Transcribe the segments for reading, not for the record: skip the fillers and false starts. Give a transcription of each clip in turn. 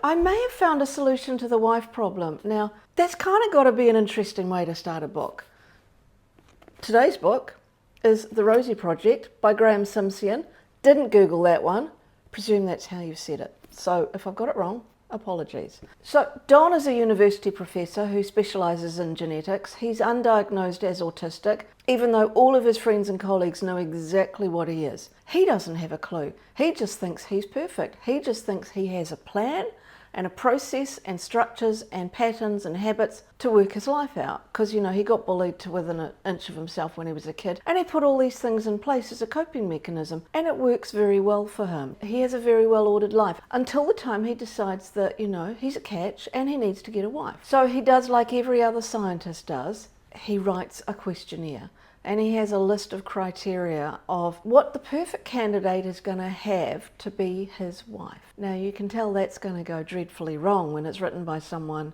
I may have found a solution to the wife problem. Now, that's kind of got to be an interesting way to start a book. Today's book is The Rosie Project by Graeme Simsion. Didn't Google that one. Presume that's how you said it. So if I've got it wrong, apologies. So Don is a university professor who specialises in genetics. He's undiagnosed as autistic, even though all of his friends and colleagues know exactly what he is. He doesn't have a clue. He just thinks he's perfect. He just thinks he has a plan and a process and structures and patterns and habits to work his life out. Because, you know, he got bullied to within an inch of himself when he was a kid, and he put all these things in place as a coping mechanism, and it works very well for him. He has a very well ordered life until the time he decides that, you know, he's a catch and he needs to get a wife. So he does like every other scientist does. He writes a questionnaire. And he has a list of criteria of what the perfect candidate is going to have to be his wife. Now you can tell that's going to go dreadfully wrong when it's written by someone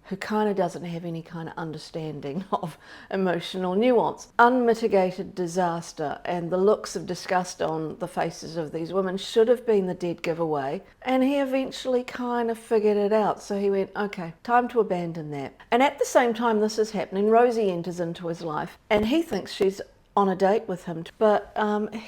who kind of doesn't have any kind of understanding of emotional nuance. Unmitigated disaster and the looks of disgust on the faces of these women should have been the dead giveaway, and he eventually kind of figured it out. So he went, okay, time to abandon that. And at the same time this is happening, Rosie enters into his life, and he thinks she's on a date with him, but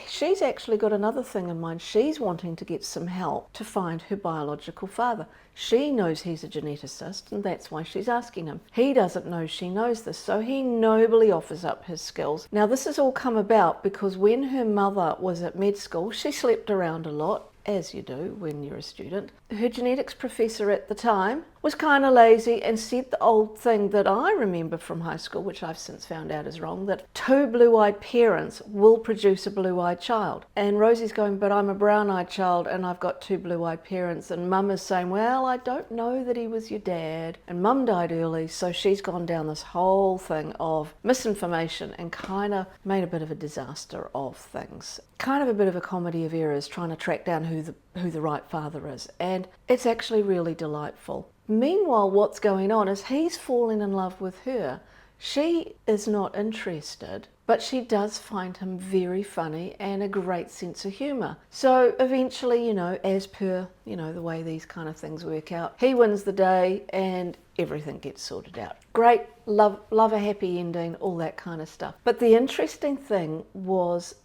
she's actually got another thing in mind. She's wanting to get some help to find her biological father. She knows he's a geneticist, and that's why she's asking him. He doesn't know she knows this, so he nobly offers up his skills. Now this has all come about because when her mother was at med school, she slept around a lot, as you do when you're a student. Her genetics professor at the time was kind of lazy and said the old thing that I remember from high school, which I've since found out is wrong, that two blue-eyed parents will produce a blue-eyed child. And Rosie's going, but I'm a brown-eyed child and I've got two blue-eyed parents. And Mum is saying, well, I don't know that he was your dad. And Mum died early, so she's gone down this whole thing of misinformation and kind of made a bit of a disaster of things. Kind of a bit of a comedy of errors, trying to track down who the right father is. And it's actually really delightful. Meanwhile, what's going on is he's falling in love with her. She is not interested, but she does find him very funny and a great sense of humour. So eventually, you know, as per, you know, the way these kind of things work out, he wins the day and everything gets sorted out. Great, love a happy ending, all that kind of stuff. But the interesting thing was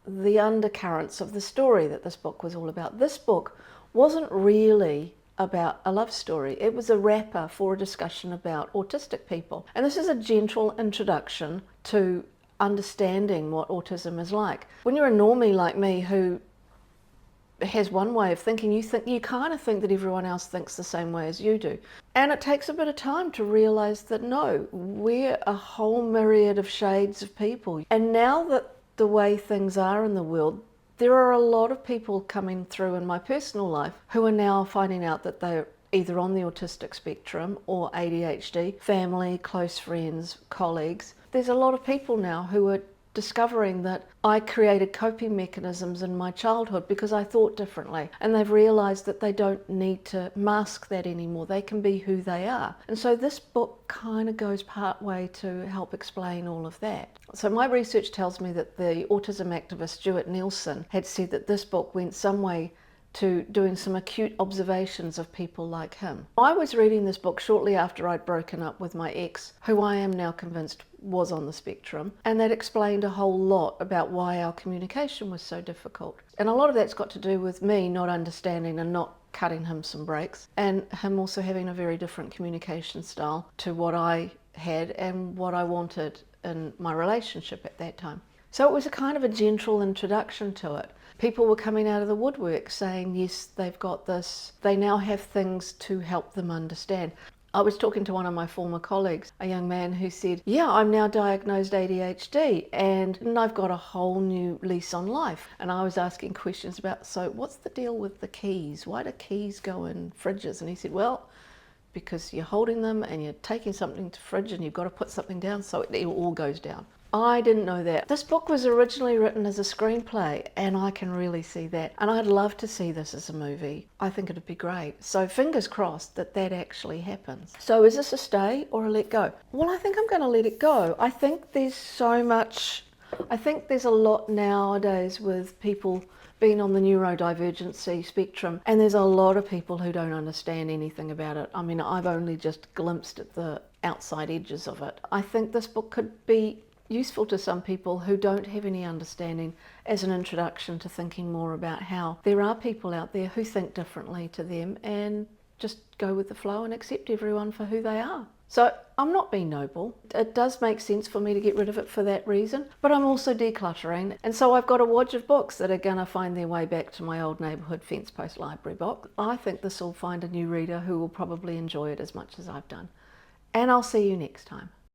the undercurrents of the story that this book was all about. This book wasn't really about a love story. It was a wrapper for a discussion about autistic people. And this is a gentle introduction to understanding what autism is like. When you're a normie like me who has one way of thinking, you kind of think that everyone else thinks the same way as you do. And it takes a bit of time to realize that no, we're a whole myriad of shades of people. And now that the way things are in the world, there are a lot of people coming through in my personal life who are now finding out that they're either on the autistic spectrum or ADHD, family, close friends, colleagues. There's a lot of people now who are discovering that I created coping mechanisms in my childhood because I thought differently, and they've realized that they don't need to mask that anymore. They can be who they are. And so this book kind of goes part way to help explain all of that. So my research tells me that the autism activist Stuart Nielsen had said that this book went some way to doing some acute observations of people like him. I was reading this book shortly after I'd broken up with my ex, who I am now convinced was on the spectrum, and that explained a whole lot about why our communication was so difficult. And a lot of that's got to do with me not understanding and not cutting him some breaks, and him also having a very different communication style to what I had and what I wanted in my relationship at that time. So it was a kind of a gentle introduction to it. People were coming out of the woodwork saying, yes, they've got this. They now have things to help them understand. I was talking to one of my former colleagues, a young man who said, yeah, I'm now diagnosed ADHD and I've got a whole new lease on life. And I was asking questions about, so what's the deal with the keys? Why do keys go in fridges? And he said, well, because you're holding them and you're taking something to fridge and you've got to put something down so it all goes down. I didn't know that. This book was originally written as a screenplay, and I can really see that. And I'd love to see this as a movie. I think it'd be great. So fingers crossed that that actually happens. So is this a stay or a let go? Well, I think I'm going to let it go. I think there's so much, I think there's a lot nowadays with people been on the neurodivergency spectrum, and there's a lot of people who don't understand anything about it. I mean, I've only just glimpsed at the outside edges of it. I think this book could be useful to some people who don't have any understanding as an introduction to thinking more about how there are people out there who think differently to them, and just go with the flow and accept everyone for who they are. So I'm not being noble. It does make sense for me to get rid of it for that reason, but I'm also decluttering. And so I've got a wodge of books that are going to find their way back to my old neighbourhood fence post library box. I think this will find a new reader who will probably enjoy it as much as I've done. And I'll see you next time.